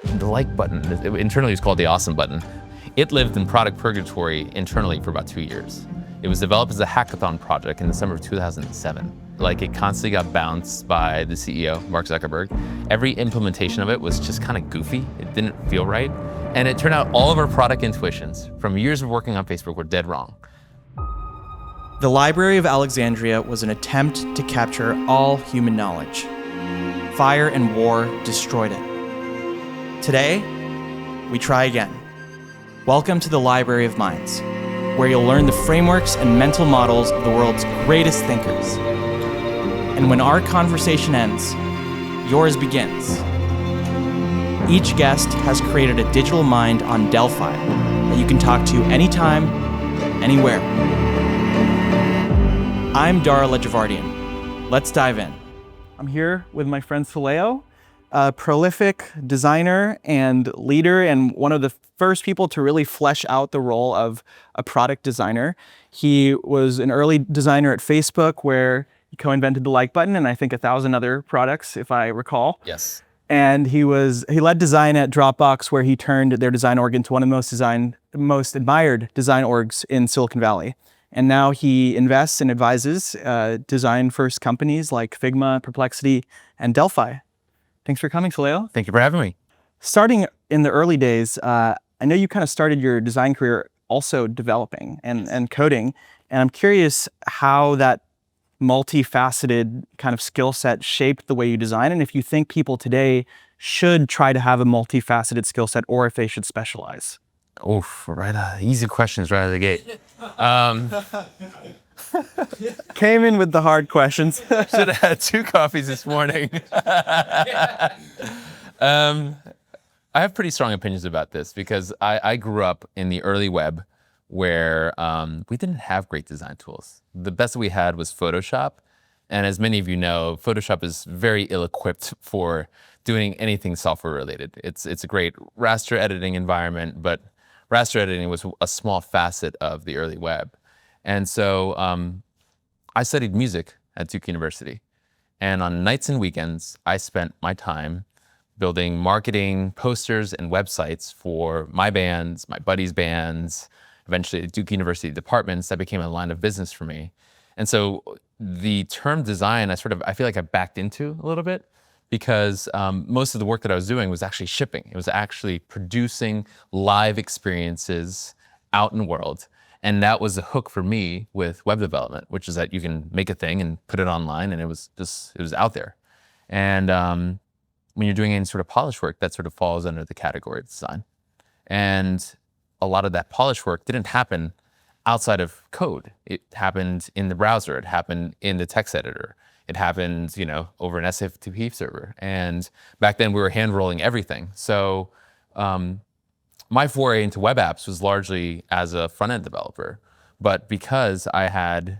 The like button, internally it's called the awesome button. It lived in product purgatory internally for about 2 years. It was developed as a hackathon project in the summer of 2007. Like, it constantly got bounced by the CEO, Mark Zuckerberg. Every implementation of it was just kind of goofy. It didn't feel right. And it turned out all of our product intuitions from years of working on Facebook were dead wrong. The Library of Alexandria was an attempt to capture all human knowledge. Fire and war destroyed it. Today, we try again. Welcome to the Library of Minds, where you'll learn the frameworks and mental models of the world's greatest thinkers. And when our conversation ends, yours begins. Each guest has created a digital mind on Delphi that you can talk to anytime, anywhere. I'm Dara Lejavardian. Let's dive in. I'm here with my friend Soleio, a prolific designer and leader, and one of the first people to really flesh out the role of a product designer. He was an early designer at Facebook, where he co-invented the like button and I think 1,000 other products, if I recall. Yes. And he led design at Dropbox, where he turned their design org into one of the most admired design orgs in Silicon Valley. And now he invests and advises design-first companies like Figma, Perplexity, and Delphi. Thanks for coming, Soleio. Thank you for having me. Starting in the early days, I know you kind of started your design career also developing and coding. And I'm curious how that multifaceted kind of skill set shaped the way you design, and if you think people today should try to have a multifaceted skill set, or if they should specialize. Oof, easy questions right out of the gate. Came in with the hard questions. Should have had 2 coffees this morning. I have pretty strong opinions about this because I grew up in the early web where we didn't have great design tools. The best that we had was Photoshop. And as many of you know, Photoshop is very ill-equipped for doing anything software related. It's a great raster editing environment, but raster editing was a small facet of the early web. And so I studied music at Duke University. And on nights and weekends, I spent my time building marketing posters and websites for my bands, my buddies' bands, eventually at Duke University departments. That became a line of business for me. And so the term design, I feel like I backed into a little bit, because most of the work that I was doing was actually shipping. It was actually producing live experiences out in the world. And that was the hook for me with web development, which is that you can make a thing and put it online, and it was out there. And when you're doing any sort of polish work, that sort of falls under the category of design. And a lot of that polish work didn't happen outside of code. It happened in the browser. It happened in the text editor. It happened, over an SFTP server. And back then we were hand rolling everything. So my foray into web apps was largely as a front-end developer. But because I had,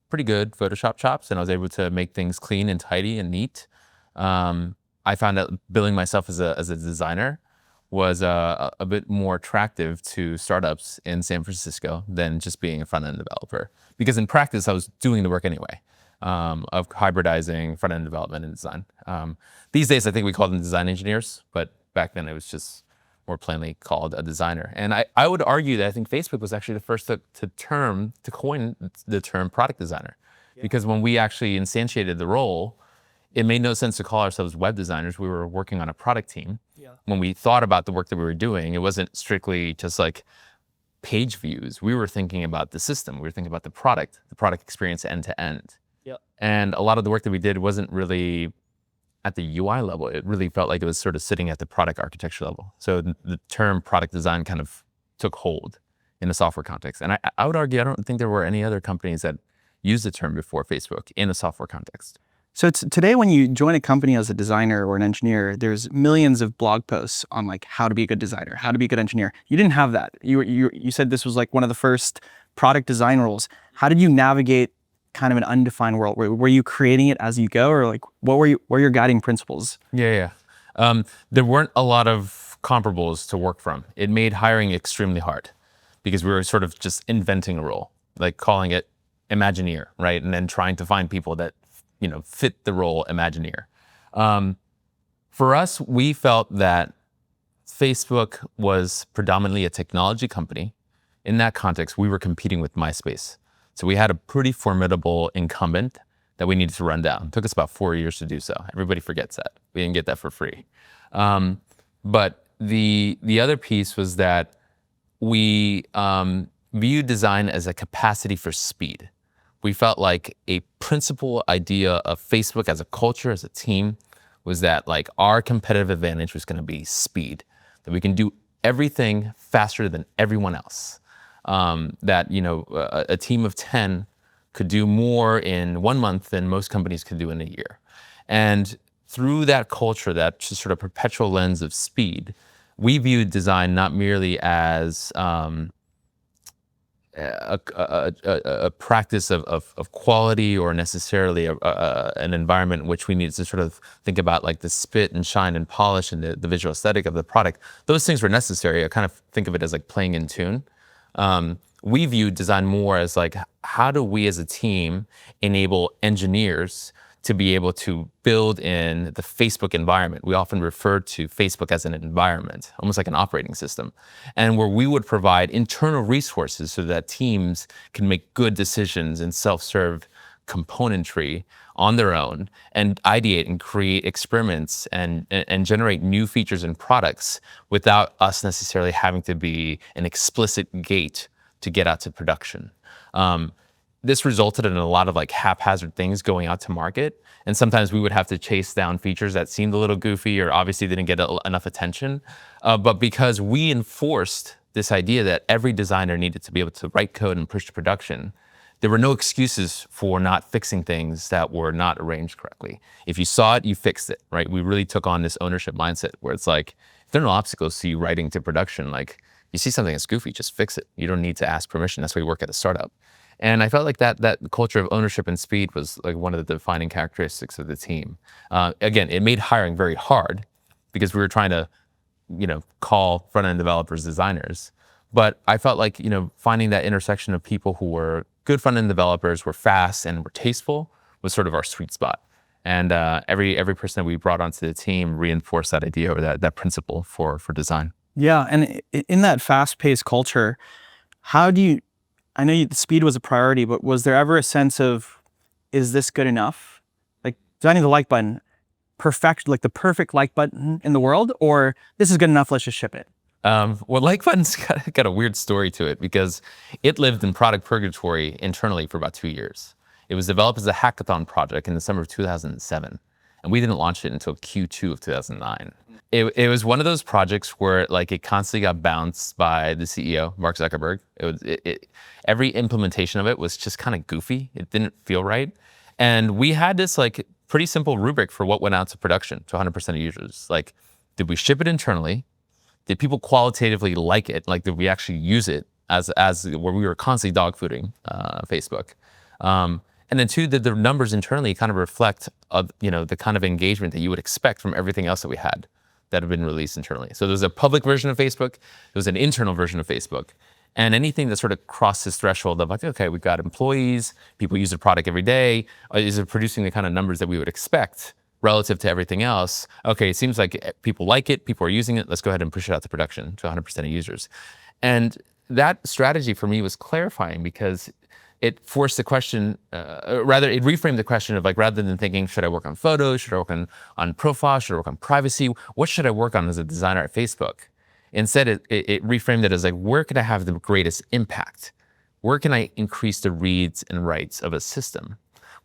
pretty good Photoshop chops and I was able to make things clean and tidy and neat, I found that billing myself as a designer was a bit more attractive to startups in San Francisco than just being a front-end developer. Because in practice, I was doing the work anyway, of hybridizing front-end development and design. These days, I think we call them design engineers, but back then it was just more plainly called a designer. And I would argue that I think Facebook was actually the first to coin the term product designer. Yeah. Because when we actually instantiated the role, it made no sense to call ourselves web designers. We were working on a product team. Yeah. When we thought about the work that we were doing, it wasn't strictly just like page views. We were thinking about the system. We were thinking about the product experience end to end. Yep. And a lot of the work that we did wasn't really at the UI level. It really felt like it was sort of sitting at the product architecture level. So the term product design kind of took hold in the software context. And I would argue, I don't think there were any other companies that used the term before Facebook in a software context. So today, when you join a company as a designer or an engineer, there's millions of blog posts on like how to be a good designer, how to be a good engineer. You didn't have that. You said this was like one of the first product design roles. How did you navigate kind of an undefined world? Were you creating it as you go, or like what were your guiding principles? Yeah. There weren't a lot of comparables to work from. It made hiring extremely hard because we were sort of just inventing a role, like calling it Imagineer, right? And then trying to find people that fit the role Imagineer. For us, we felt that Facebook was predominantly a technology company, in that context, we were competing with MySpace. So we had a pretty formidable incumbent that we needed to run down. It took us about 4 years to do so. Everybody forgets that. We didn't get that for free. But the other piece was that we viewed design as a capacity for speed. We felt like a principal idea of Facebook as a culture, as a team, was that like our competitive advantage was going to be speed, that we can do everything faster than everyone else. That a team of 10 could do more in 1 month than most companies could do in a year. And through that culture, that just sort of perpetual lens of speed, we viewed design not merely as a practice of quality or necessarily an environment in which we need to sort of think about like the spit and shine and polish and the visual aesthetic of the product. Those things were necessary. I kind of think of it as like playing in tune. We view design more as like, how do we as a team enable engineers to be able to build in the Facebook environment? We often refer to Facebook as an environment, almost like an operating system, and where we would provide internal resources so that teams can make good decisions in self-serve componentry on their own and ideate and create experiments and generate new features and products without us necessarily having to be an explicit gate to get out to production. This resulted in a lot of like haphazard things going out to market. And sometimes we would have to chase down features that seemed a little goofy or obviously didn't get enough attention. But because we enforced this idea that every designer needed to be able to write code and push to production, there were no excuses for not fixing things that were not arranged correctly. If you saw it, you fixed it, right? We really took on this ownership mindset where it's like, if there are no obstacles to you writing to production, like you see something that's goofy, just fix it. You don't need to ask permission. That's why you work at a startup. And I felt like that culture of ownership and speed was like one of the defining characteristics of the team. Again, it made hiring very hard because we were trying to, call front-end developers designers. But I felt like, finding that intersection of people who were good front-end developers, were fast and were tasteful was sort of our sweet spot. And every person that we brought onto the team reinforced that idea or that principle for design. Yeah, and in that fast-paced culture, how do you, I know the speed was a priority, but was there ever a sense of, is this good enough? Like designing the like button, like the perfect like button in the world, or this is good enough, let's just ship it? Well, like button's got a weird story to it because it lived in product purgatory internally for about 2 years. It was developed as a hackathon project in the summer of 2007, and we didn't launch it until Q2 of 2009. It was one of those projects where like it constantly got bounced by the CEO, Mark Zuckerberg. Every implementation of it was just kind of goofy. It didn't feel right. And we had this like pretty simple rubric for what went out to production to 100% of users. Like, did we ship it internally? Did people qualitatively like it? Like, did we actually use it as where we were constantly dogfooding Facebook? And then two, did the numbers internally kind of reflect the kind of engagement that you would expect from everything else that we had that had been released internally? So there's a public version of Facebook, there's an internal version of Facebook, and anything that sort of crossed this threshold of like, okay, we've got employees, people use the product every day, is it producing the kind of numbers that we would expect relative to everything else? Okay, it seems like people like it, people are using it, let's go ahead and push it out to production to 100% of users. And that strategy for me was clarifying because it forced the question, rather it reframed the question of like, rather than thinking, should I work on photos, should I work on profile, should I work on privacy, what should I work on as a designer at Facebook? Instead, it reframed it as like, where can I have the greatest impact? Where can I increase the reads and writes of a system?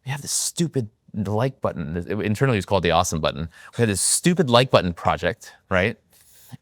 We have this stupid like button, internally it's called the awesome button. We had this stupid like button project, right?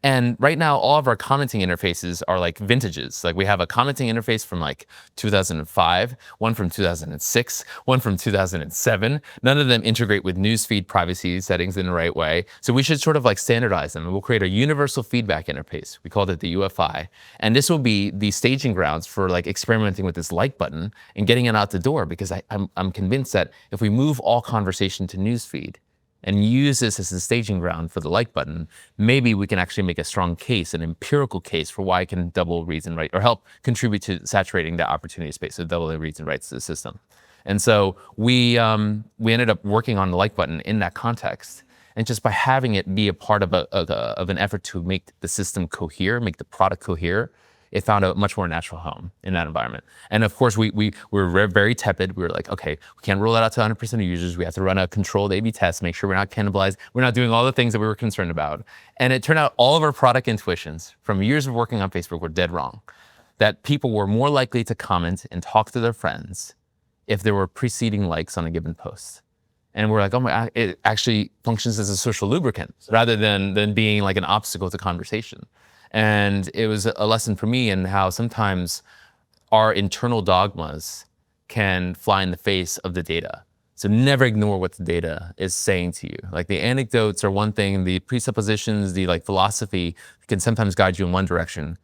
And right now, all of our commenting interfaces are like vintages. Like we have a commenting interface from like 2005, one from 2006, one from 2007. None of them integrate with newsfeed privacy settings in the right way. So we should sort of like standardize them and we'll create a universal feedback interface. We called it the UFI. And this will be the staging grounds for like experimenting with this like button and getting it out the door because I'm convinced that if we move all conversation to newsfeed, and use this as a staging ground for the like button, maybe we can actually make a strong case, an empirical case for why it can double reads and write or help contribute to saturating the opportunity space, so double the reads and writes to the system. And so we ended up working on the like button in that context. And just by having it be a part of an effort to make the system cohere, make the product cohere, it found a much more natural home in that environment. And of course, we were very tepid. We were like, okay, we can't roll it out to 100% of users. We have to run a controlled A/B test, make sure we're not cannibalized. We're not doing all the things that we were concerned about. And it turned out all of our product intuitions from years of working on Facebook were dead wrong. That people were more likely to comment and talk to their friends if there were preceding likes on a given post. And we're like, oh my, it actually functions as a social lubricant rather than being like an obstacle to conversation. And it was a lesson for me in how sometimes our internal dogmas can fly in the face of the data. So never ignore what the data is saying to you. Like the anecdotes are one thing, the presuppositions, the like philosophy can sometimes guide you in one direction,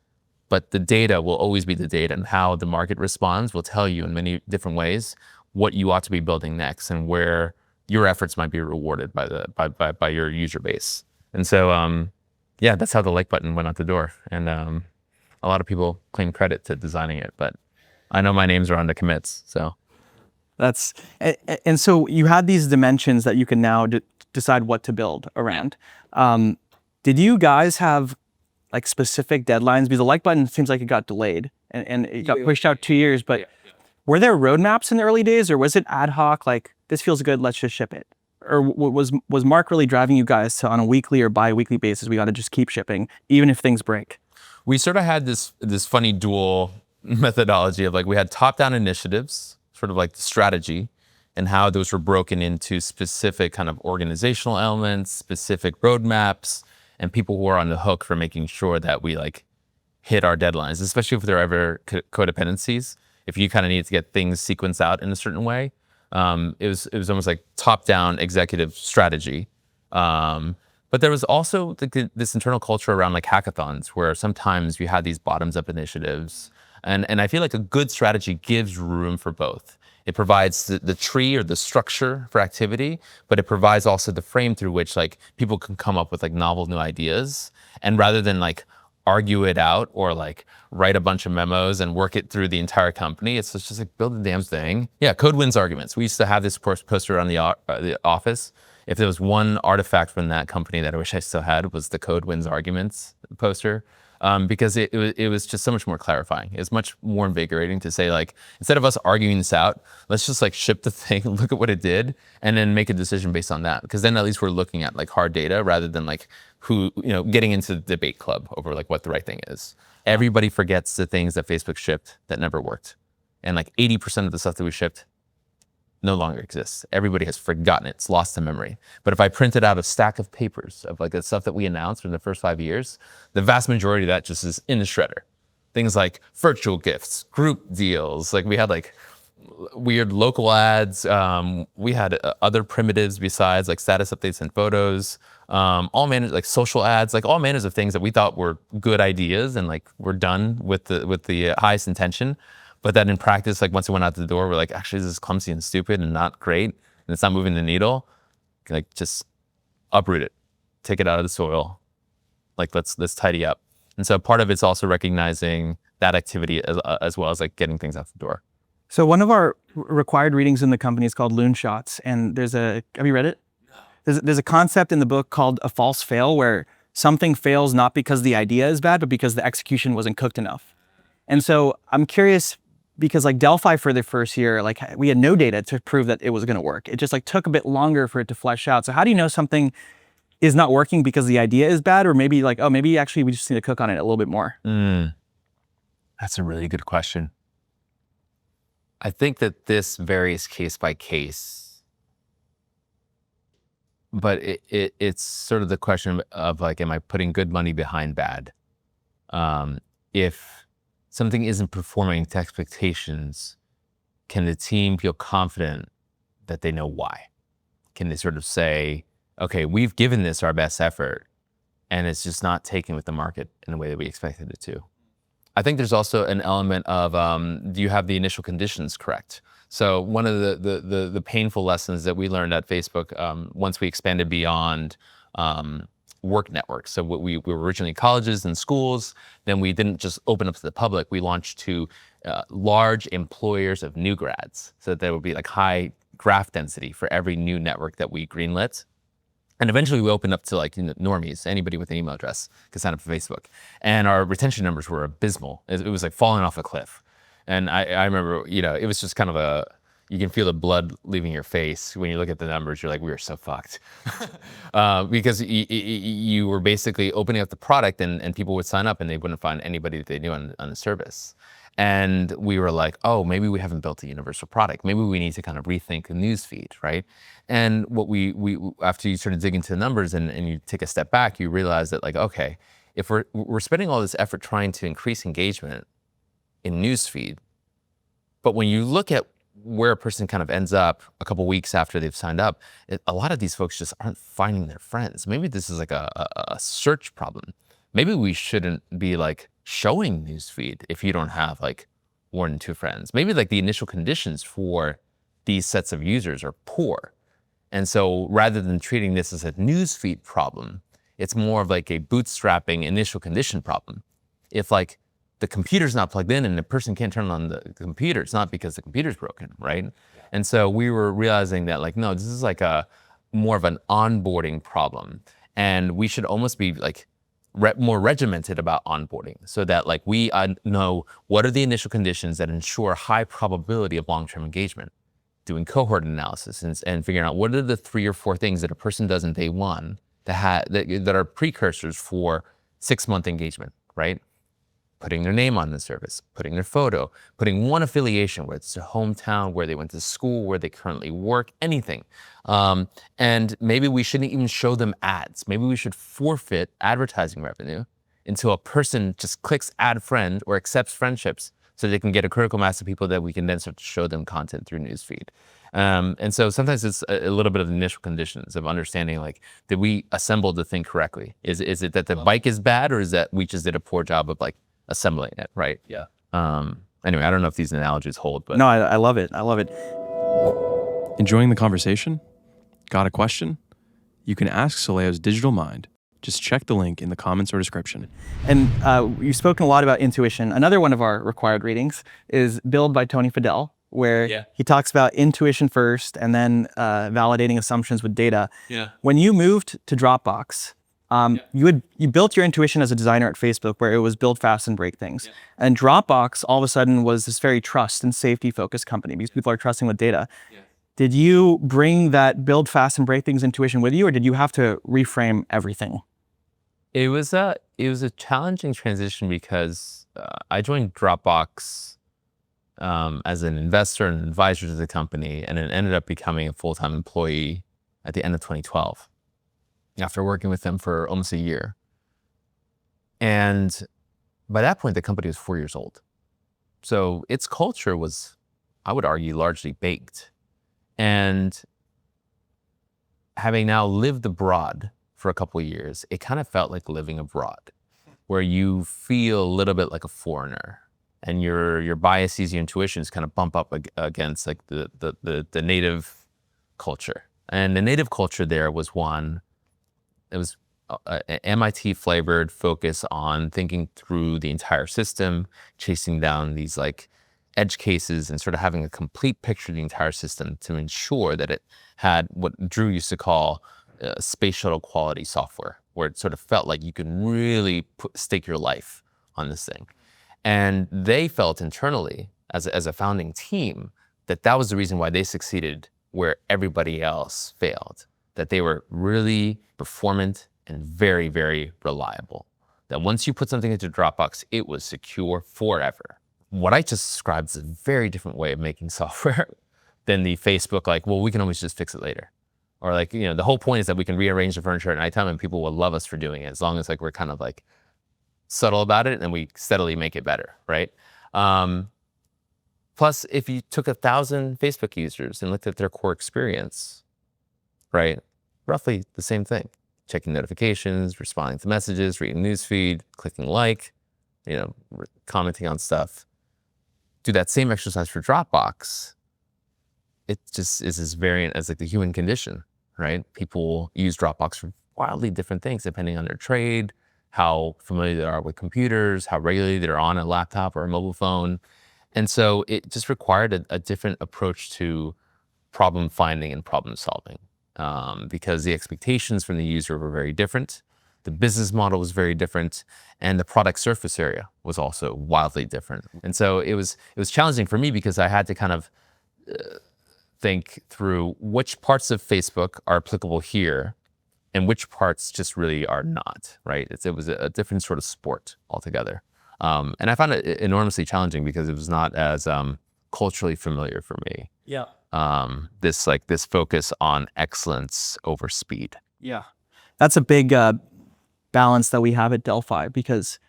but the data will always be the data, and how the market responds will tell you in many different ways what you ought to be building next and where your efforts might be rewarded by your user base. And so, yeah, that's how the like button went out the door. And a lot of people claim credit to designing it, but I know my names are on the commits, so. And so you had these dimensions that you can now decide what to build around. Did you guys have like specific deadlines? Because the like button seems like it got delayed and it got pushed out 2 years, but were there roadmaps in the early days, or was it ad hoc, like this feels good, let's just ship it? Or was Mark really driving you guys to on a weekly or bi-weekly basis, we got to just keep shipping, even if things break? We sort of had this funny dual methodology of like, we had top-down initiatives, sort of like the strategy, and how those were broken into specific kind of organizational elements, specific roadmaps, and people who are on the hook for making sure that we like hit our deadlines, especially if there are ever codependencies. If you kind of need to get things sequenced out in a certain way, it was almost like top-down executive strategy. But there was also this internal culture around like hackathons, where sometimes you had these bottoms-up initiatives, and I feel like a good strategy gives room for both. It provides the tree or the structure for activity, but it provides also the frame through which like people can come up with like novel new ideas. And rather than like argue it out or like write a bunch of memos and work it through the entire company, it's just like build the damn thing. Yeah, code wins arguments. We used to have this poster on the office. If there was one artifact from that company that I wish I still had, was the code wins arguments poster. Because it was just so much more clarifying. It's much more invigorating to say like, instead of us arguing this out, let's just like ship the thing, look at what it did, and then make a decision based on that. Because then at least we're looking at like hard data rather than like getting into the debate club over like what the right thing is. Everybody forgets the things that Facebook shipped that never worked. And like 80% of the stuff that we shipped no longer exists. Everybody has forgotten it. It's lost to memory. But if I printed out a stack of papers of like the stuff that we announced in the first 5 years, the vast majority of that just is in the shredder. Things like virtual gifts, group deals. Like we had like weird local ads. We had other primitives besides like status updates and photos. All manners, like social ads, like all manners of things that we thought were good ideas and like were done with the highest intention. But then in practice, like once it went out the door, we're like, actually, this is clumsy and stupid and not great, and it's not moving the needle. Like, just uproot it, take it out of the soil. Like, let's tidy up. And so part of it's also recognizing that activity as well as like getting things out the door. So one of our required readings in the company is called Loonshots, and have you read it? No. There's a concept in the book called a false fail, where something fails not because the idea is bad, but because the execution wasn't cooked enough. And so I'm curious, because like Delphi for the first year, like we had no data to prove that it was going to work. It just like took a bit longer for it to flesh out. So how do you know something is not working because the idea is bad, or maybe like, oh, maybe actually we just need to cook on it a little bit more? That's a really good question. I think that this varies case by case, but it's sort of the question of like, am I putting good money behind bad? If something isn't performing to expectations, can the team feel confident that they know why? Can they sort of say, okay, we've given this our best effort and it's just not taken with the market in the way that we expected it to? I think there's also an element of, do you have the initial conditions correct? So one of the painful lessons that we learned at Facebook, once we expanded beyond work networks. So we were originally colleges and schools, then we didn't just open up to the public, we launched to large employers of new grads. So that there would be like high graph density for every new network that we greenlit. And eventually we opened up to like normies, anybody with an email address could sign up for Facebook. And our retention numbers were abysmal. It was like falling off a cliff. And I remember, it was just kind of you can feel the blood leaving your face when you look at the numbers. You're like, we are so fucked. Because you were basically opening up the product and people would sign up and they wouldn't find anybody that they knew on the service. And we were like, oh, maybe we haven't built a universal product. Maybe we need to kind of rethink the newsfeed, right? And what we after you sort of dig into the numbers and you take a step back, you realize that like, okay, if we're spending all this effort trying to increase engagement in newsfeed, but when you look at where a person kind of ends up a couple weeks after they've signed up, a lot of these folks just aren't finding their friends. Maybe this is like a search problem. Maybe we shouldn't be like showing newsfeed if you don't have like more than 2 friends. Maybe like the initial conditions for these sets of users are poor. And so rather than treating this as a newsfeed problem, it's more of like a bootstrapping initial condition problem. If like the computer's not plugged in and the person can't turn on the computer, it's not because the computer's broken, right? Yeah. And so we were realizing that like, no, this is like more of an onboarding problem. And we should almost be like more regimented about onboarding so that like we know what are the initial conditions that ensure high probability of long-term engagement, doing cohort analysis and figuring out what are the 3 or 4 things that a person does in day 1 that are precursors for 6-month engagement, right? Putting their name on the service, putting their photo, putting one affiliation, whether it's their hometown, where they went to school, where they currently work, anything. And maybe we shouldn't even show them ads. Maybe we should forfeit advertising revenue until a person just clicks add friend or accepts friendships so they can get a critical mass of people that we can then start to show them content through newsfeed. And so sometimes it's a little bit of the initial conditions of understanding, like, did we assemble the thing correctly? Is it that the bike is bad, or is that we just did a poor job of like assembling it, right? Yeah. Anyway, I don't know if these analogies hold, but No, I love it. I love it. Enjoying the conversation? Got a question? You can ask Soleio's digital mind. Just check the link in the comments or description. And you've spoken a lot about intuition. Another one of our required readings is Build by Tony Fadell, where he talks about intuition first and then validating assumptions with data. Yeah. When you moved to Dropbox, you built your intuition as a designer at Facebook, where it was build fast and break things. And Dropbox all of a sudden was this very trust and safety focused company because people are trusting with data. Did you bring that build fast and break things intuition with you, or did you have to reframe everything? it was a challenging transition because I joined Dropbox as an investor and advisor to the company, and it ended up becoming a full-time employee at the end of 2012 after working with them for almost a year. And by that point, the company was 4 years old. So its culture was, I would argue, largely baked. And having now lived abroad for a couple of years, it kind of felt like living abroad, where you feel a little bit like a foreigner, and your biases, your intuitions kind of bump up against like the native culture. And the native culture there was one, it was MIT flavored focus on thinking through the entire system, chasing down these like edge cases and sort of having a complete picture of the entire system to ensure that it had what Drew used to call space-shuttle-quality software, where it sort of felt like you can really stake your life on this thing. And they felt internally, as a founding team, that that was the reason why they succeeded where everybody else failed, that they were really performant and very, very reliable. That once you put something into Dropbox, it was secure forever. What I just described is a very different way of making software than the Facebook, like, well, we can always just fix it later. Or like, you know, the whole point is that we can rearrange the furniture at nighttime and people will love us for doing it, as long as like we're kind of like subtle about it and we steadily make it better, right? Plus, if you took 1,000 Facebook users and looked at their core experience, right? Roughly the same thing. Checking notifications, responding to messages, reading newsfeed, clicking like, you know, commenting on stuff. Do that same exercise for Dropbox. It just is as variant as like the human condition, right? People use Dropbox for wildly different things depending on their trade, how familiar they are with computers, how regularly they're on a laptop or a mobile phone. And so it just required a different approach to problem finding and problem solving. because the expectations from the user were very different. The business model was very different, and the product surface area was also wildly different. And so it was challenging for me because I had to kind of think through which parts of Facebook are applicable here and which parts just really are not, right? It was a different sort of sport altogether. And I found it enormously challenging because it was not as culturally familiar for me. Yeah. This focus on excellence over speed. Yeah. That's a big balance that we have at Delphi, because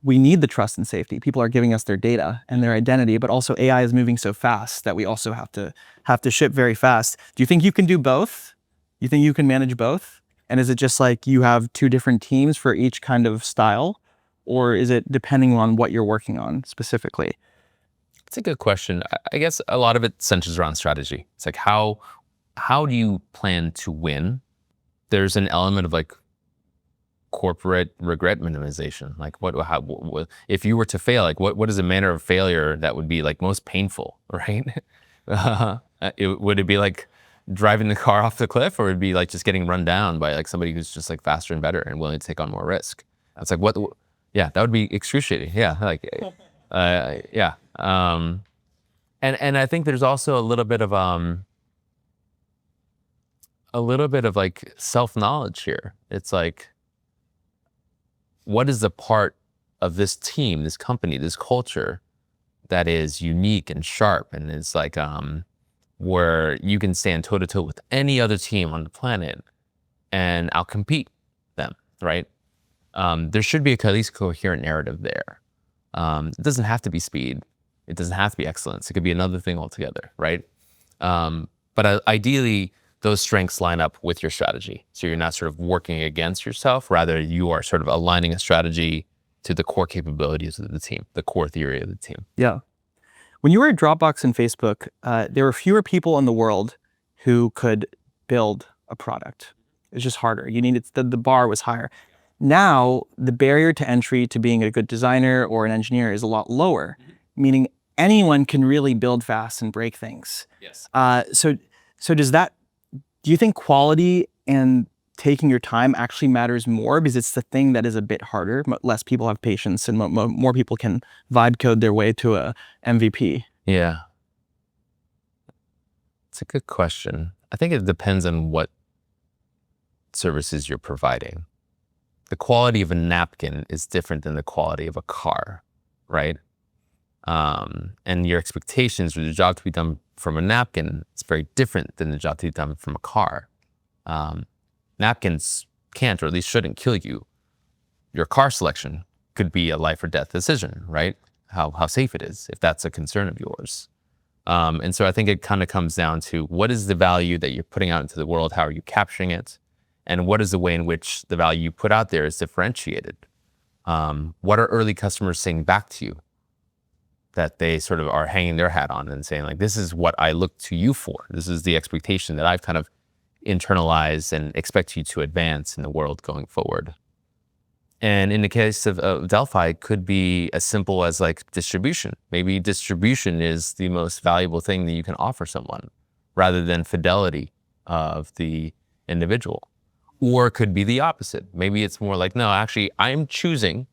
we need the trust and safety. People are giving us their data and their identity, but also AI is moving so fast that we also have to ship very fast. Do you think you can do both? You think you can manage both? And is it just like you have two different teams for each kind of style? Or is it depending on what you're working on specifically? It's a good question. I guess a lot of it centers around strategy. It's like, how do you plan to win? There's an element of like corporate regret minimization. Like what if you were to fail, like what is a manner of failure that would be like most painful, right? Would it be like driving the car off the cliff, or would it be like just getting run down by like somebody who's just like faster and better and willing to take on more risk? It's like yeah, that would be excruciating. Yeah, like yeah. And I think there's also a little bit of like self-knowledge here. It's like, what is the part of this team, this company, this culture that is unique and sharp and is like where you can stand toe to toe with any other team on the planet and outcompete them, right? There should be at least a coherent narrative there. It doesn't have to be speed. It doesn't have to be excellence. It could be another thing altogether, right? But ideally, those strengths line up with your strategy. So you're not sort of working against yourself. Rather, you are sort of aligning a strategy to the core capabilities of the team, the core theory of the team. Yeah. When you were at Dropbox and Facebook, there were fewer people in the world who could build a product. It was just harder. You needed the bar was higher. Now, the barrier to entry to being a good designer or an engineer is a lot lower, meaning anyone can really build fast and break things. Yes. So do you think quality and taking your time actually matters more because it's the thing that is a bit harder? Less people have patience and more people can vibe code their way to a MVP. Yeah. It's a good question. I think it depends on what services you're providing. The quality of a napkin is different than the quality of a car, right? And your expectations for the job to be done from a napkin is very different than the job to be done from a car. Napkins can't, or at least shouldn't, kill you. Your car selection could be a life or death decision, right? How safe it is, if that's a concern of yours. And so I think it kind of comes down to what is the value that you're putting out into the world? How are you capturing it? And what is the way in which the value you put out there is differentiated? What are early customers saying back to you that they sort of are hanging their hat on and saying like, this is what I look to you for. This is the expectation that I've kind of internalized and expect you to advance in the world going forward. And in the case of Delphi, it could be as simple as like distribution. Maybe distribution is the most valuable thing that you can offer someone rather than fidelity of the individual. Or it could be the opposite. Maybe it's more like, no, actually, I'm choosing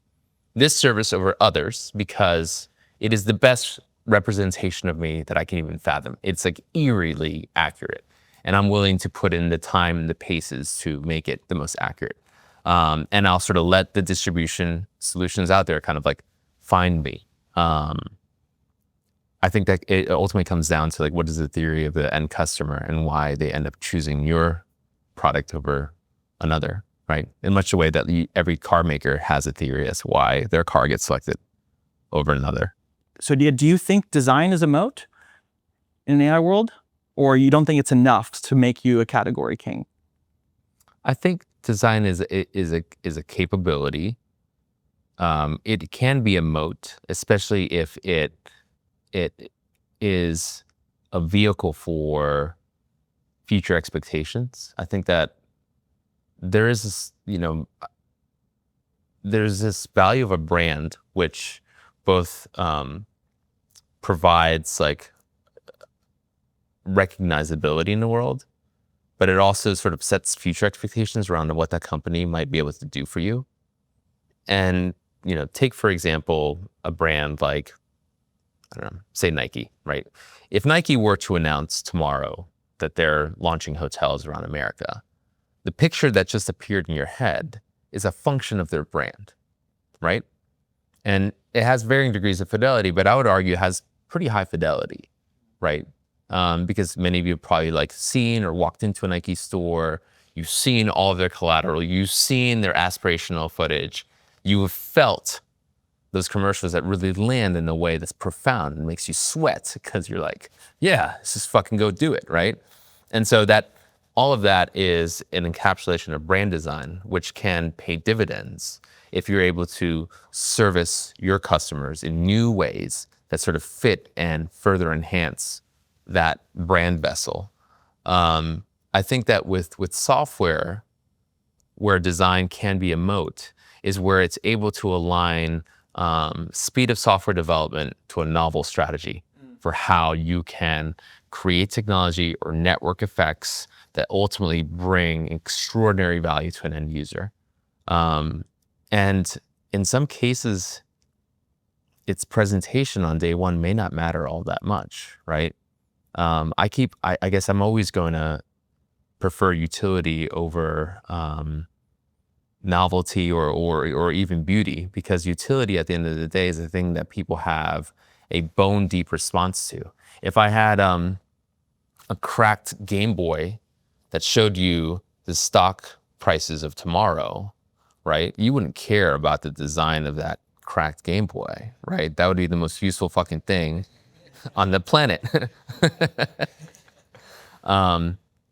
this service over others because it is the best representation of me that I can even fathom. It's like eerily accurate. And I'm willing to put in the time and the paces to make it the most accurate. And I'll sort of let the distribution solutions out there kind of like find me. I think that it ultimately comes down to like, what is the theory of the end customer and why they end up choosing your product over another, right? In much the way that every car maker has a theory as to why their car gets selected over another. So do you think design is a moat in an AI world? Or you don't think it's enough to make you a category king? I think design is a capability. It can be a moat, especially if it is a vehicle for future expectations. I think that there is this, there's this value of a brand which both provides like recognizability in the world, but it also sort of sets future expectations around what that company might be able to do for you. And, take, for example, a brand like, I don't know, say Nike, right? If Nike were to announce tomorrow that they're launching hotels around America, the picture that just appeared in your head is a function of their brand, right? And it has varying degrees of fidelity, but I would argue it has pretty high fidelity, right? Because many of you have probably seen or walked into a Nike store, you've seen all of their collateral, you've seen their aspirational footage, you have felt those commercials that really land in a way that's profound and makes you sweat because you're like, yeah, let's just fucking go do it, right? And so all of that is an encapsulation of brand design, which can pay dividends if you're able to service your customers in new ways that sort of fit and further enhance that brand vessel. I think that with software, where design can be a moat, is where it's able to align speed of software development to a novel strategy for how you can create technology or network effects that ultimately bring extraordinary value to an end user. And in some cases, its presentation on day one may not matter all that much, right? I guess I'm always going to prefer utility over novelty or even beauty, because utility at the end of the day is a thing that people have a bone deep response to. If I had a cracked Game Boy that showed you the stock prices of tomorrow, right? You wouldn't care about the design of that cracked Game Boy, right? That would be the most useful fucking thing on the planet.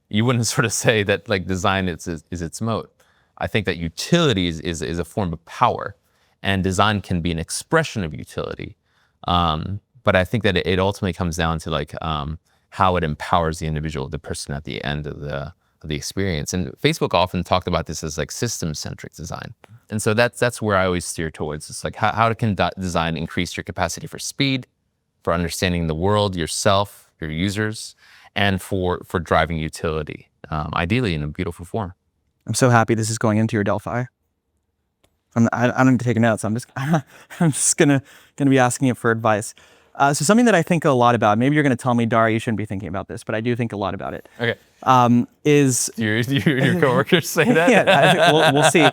You wouldn't sort of say that design is its moat. I think that utility is a form of power, and design can be an expression of utility. But I think that it ultimately comes down to how it empowers the individual, the person at the end of the experience. And Facebook often talked about this as system-centric design. And so that's where I always steer towards. It's how can design increase your capacity for speed, for understanding the world, yourself, your users, and for driving utility, ideally in a beautiful form. I'm so happy this is going into your Delphi. I don't need to take notes. I'm just gonna be asking you for advice. So something that I think a lot about, maybe you're gonna tell me, Dara, you shouldn't be thinking about this, but I do think a lot about it. Okay. Is your coworkers say that? Yeah, we'll see.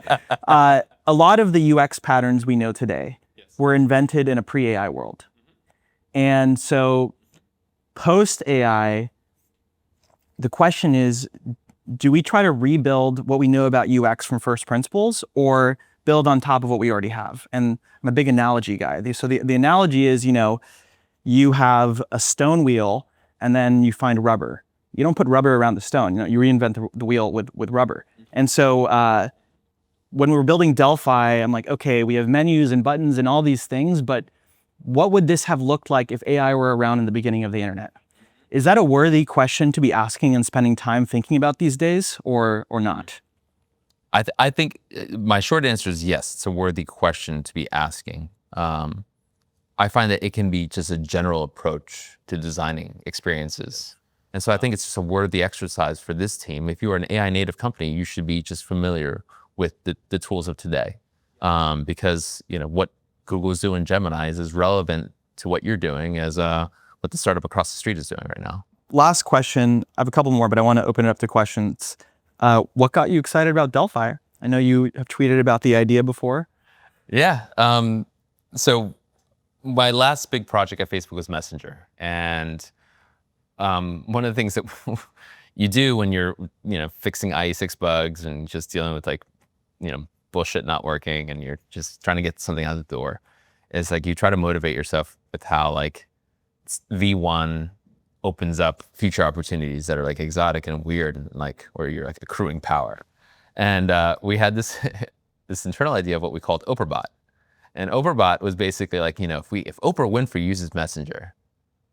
A lot of the UX patterns we know today were invented in a pre-AI world. And so post-AI, the question is, do we try to rebuild what we know about UX from first principles, or build on top of what we already have? And I'm a big analogy guy. So the analogy is, you have a stone wheel and then you find rubber. You don't put rubber around the stone. You reinvent the wheel with rubber. And so when we were building Delphi, I'm like, okay, we have menus and buttons and all these things, but what would this have looked like if AI were around in the beginning of the internet? Is that a worthy question to be asking and spending time thinking about these days, or not? I think my short answer is yes, it's a worthy question to be asking. I find that it can be just a general approach to designing experiences. And so I think it's just a worthy exercise for this team. If you are an AI native company, you should be just familiar with the tools of today. Because what Google's doing, Gemini, is as relevant to what you're doing as what the startup across the street is doing right now. Last question. I have a couple more, but I want to open it up to questions. What got you excited about Delphi? I know you have tweeted about the idea before. Yeah. So my last big project at Facebook was Messenger. And one of the things that you do when you're fixing IE6 bugs and just dealing with bullshit not working and you're just trying to get something out the door is you try to motivate yourself with how V1 opens up future opportunities that are exotic and weird and where you're accruing power. And we had this this internal idea of what we called Oprahbot. And Oprahbot was basically if Oprah Winfrey uses Messenger,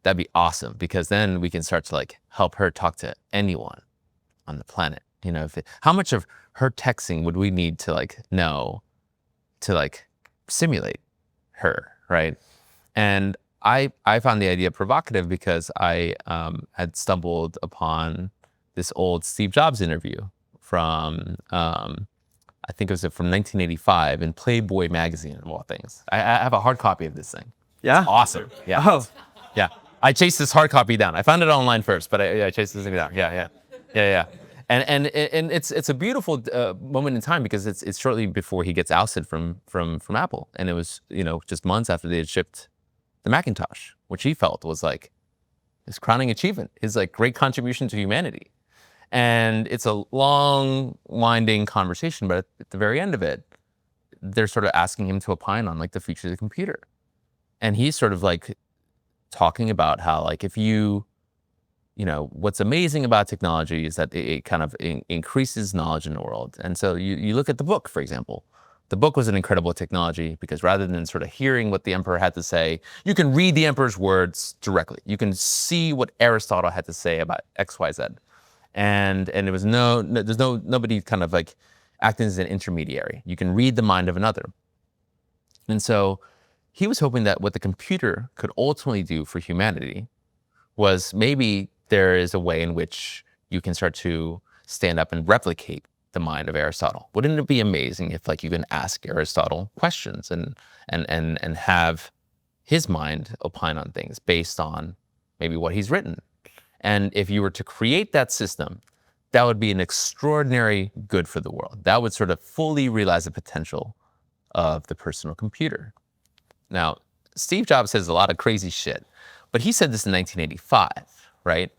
that'd be awesome, because then we can start to help her talk to anyone on the planet. How much of her texting would we need to know to simulate her, right? And I found the idea provocative because I had stumbled upon this old Steve Jobs interview from, I think it was from 1985 in Playboy magazine, of all things. I have a hard copy of this thing. Yeah? It's awesome. Yeah. Oh. Yeah. I chased this hard copy down. I found it online first, but I chased this thing down. Yeah. And it's a beautiful moment in time because it's shortly before he gets ousted from Apple, and it was just months after they had shipped the Macintosh, which he felt was like his crowning achievement, his like great contribution to humanity. And it's a long, winding conversation, but at the very end of it, they're sort of asking him to opine on like the future of the computer, and he's sort of like talking about how like if what's amazing about technology is that it kind of increases knowledge in the world. And so you look at the book, for example. The book was an incredible technology because rather than sort of hearing what the emperor had to say, you can read the emperor's words directly. You can see what Aristotle had to say about X, Y, Z. And there was nobody kind of like acting as an intermediary. You can read the mind of another. And so he was hoping that what the computer could ultimately do for humanity was maybe there is a way in which you can start to stand up and replicate the mind of Aristotle. Wouldn't it be amazing if like you can ask Aristotle questions and have his mind opine on things based on maybe what he's written? And if you were to create that system, that would be an extraordinary good for the world. That would sort of fully realize the potential of the personal computer. Now, Steve Jobs says a lot of crazy shit, but he said this in 1985, right?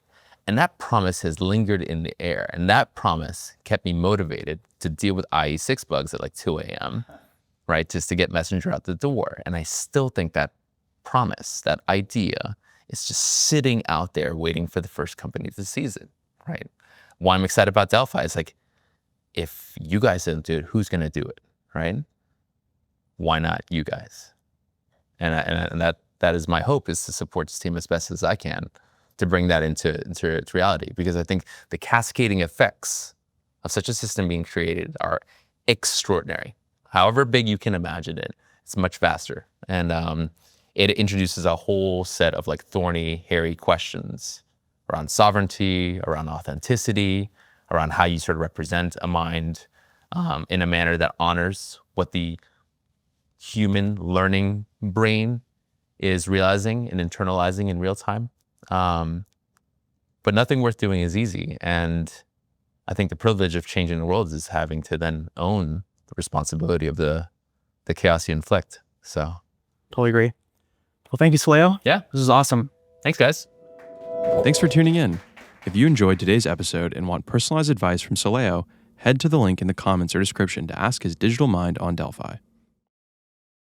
And that promise has lingered in the air. And that promise kept me motivated to deal with IE6 bugs at like 2 a.m., right? Just to get Messenger out the door. And I still think that promise, that idea, is just sitting out there waiting for the first company to seize it, right? Why I'm excited about Delphi is like, if you guys don't do it, who's gonna do it, right? Why not you guys? And that is my hope, is to support this team as best as I can to bring that into reality, because I think the cascading effects of such a system being created are extraordinary. However big you can imagine it, it's much vaster. And it introduces a whole set of like thorny, hairy questions around sovereignty, around authenticity, around how you sort of represent a mind in a manner that honors what the human learning brain is realizing and internalizing in real time. But nothing worth doing is easy. And I think the privilege of changing the world is having to then own the responsibility of the chaos you inflict. So Totally agree. Well, thank you, Soleio. Yeah. This is awesome. Thanks, guys. Thanks for tuning in. If you enjoyed today's episode and want personalized advice from Soleio, head to the link in the comments or description to ask his digital mind on Delphi.